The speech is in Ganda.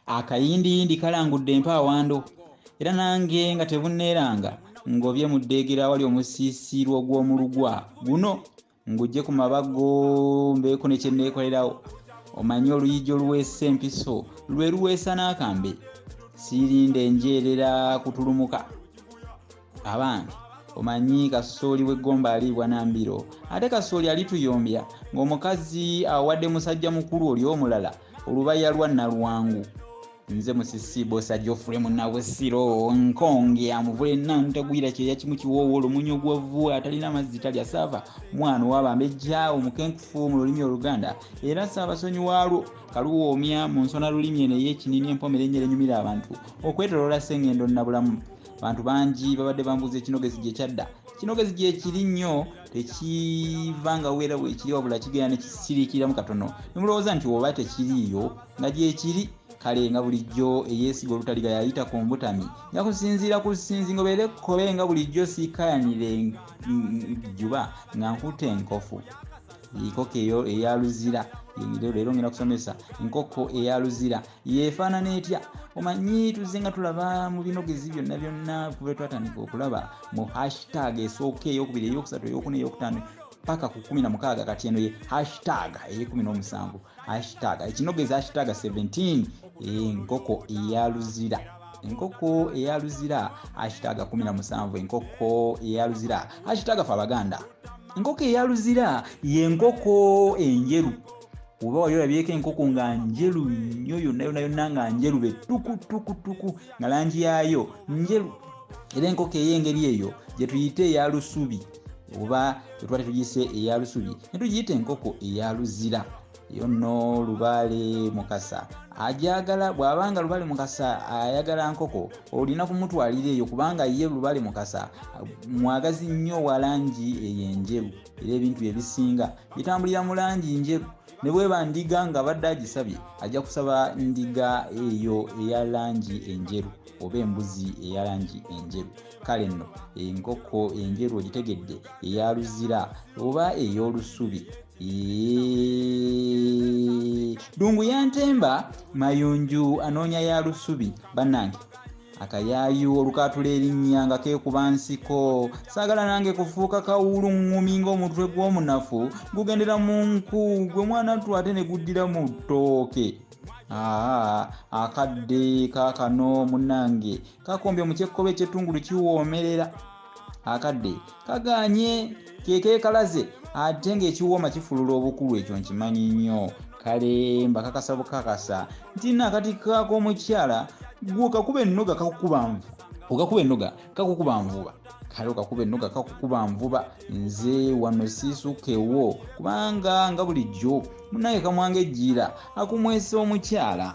akayindiyindi kalangudde empawando era nange nga tebunneeranga ngobye mu ddeegera wali omusiisirwa gw'omulugwa guno ngujje ku mabago mbeeko ne kyenneekolerawo. Omanyi oluyigi oluweesa empiso lwe luweesa n'akambe, siirinde enjeerera kutulumuka. Abange omanyi kasooli w'eggomba aliibwa na mbiro, ate kasooli alituyombya ng'omukazi awadde musajja mukulu oli omulala olubaya lwa Nalwangu. Nze musisi bosa Jofre Munnabusiro nkonge amuvule nantagwira kyeya kimu kiwoowolo munyo gwavu atalina amazzi talya saava mwana w'Abambejja Omukenkufu mu lulimi Oluganda era Ssaabasonyi waalwo kaluwoomya mu nsona lulimi eno ey'ekinini empomera ennyera enyumira abantu okwetoloola Ssengendo Nnabulamu. Abantu bangi babadde bambuuza ekinogezi gye kyadda. Kinogezi gye kiri nnyo tekivanga weera weekiri wabula kigenda ne kisiriikiramu katono ne mulowooza nti oba tekiriiyo nga gye kiri. Kale nga bulijjo eyeesiga olutaliga yayita ku mbutami yakusinziira ku lusinzi ngobeere kkobe nga bulijjo siikayanire juba nga nkutte enkofu. Enkoko eyo eya Luzira leero ngenda kusomesa enkoko eya Luzira yeefaanana etya. Omanyi tuzze nga tulaba mu binogezi byonna kuba twatandika okulaba mu hashtag esooka eyokubiri eyokusatu eyokuna eyokutaano paka ku 16 kati eno ye hashtag eye17 hashtag ekinogezi hashtag 17 enkoko eya Luzira. Enkoko eya Luzira hashtag 17 enkoko eya Luzira hashtag fa Abaganda. Enkoko eya Luzira y'enkoko enjeru. Oba wali olabyeko enkoko nga njeru nnyo yonna nga njeru betukutukutuku nga langi yaayo njeru. Era enkoko ey'engeri eyo gye tuyite eya lusubi oba twali tugiyise eya lusubi ne tugiyita enkoko eya Luzira. Yo nno Lubaale Mukasa ajagala bw'abanga Lubaale Mukasa ayagala nkoko olina kumutwalira eyo kubanga ye Lubaale Mukasa mwagazi nnyo wa langi ey'enjeru era ebintu bye bisinga bitambulira mu langi njeru. Ne bweba ndiga nga badde agisabye ajja kusaba ndiga eyo eya langi enjeru oba embuzi eya langi enjeru. Kale nno enkoko enjeru ogitegedde eya Luzira oba ey'olusubi. Dungu yantemba mayunju anoonya ya lusubi bannange akayaayu olukatula erinnya nga keekuba nsiko saagala nange kufuuka kawulu ngumi ng'omutwe gw'omunafu gugendera mu nku gwe mwana tu ate ne guddira mu ttooke. Akadde kaakano munnange kakombye mu kyekkobe eky'ettungulu kiwoomerera. Akadde kaganye keekekalaze ate ng'ekiwooma kifulula obukulu ekyo nkimanyi nnyo. Kale mbakakasa bukakasa nti nakati k'ak'omukyala gwe kakuba ennoga kakukuba nvu okakuba ennoga kakukuba nvuba. Kale okakuba ennoga kakukuba nvuba. Nze wano siisukewo kubanga nga bulijjo munnange kamwange ejjiira akumwesa omukyala.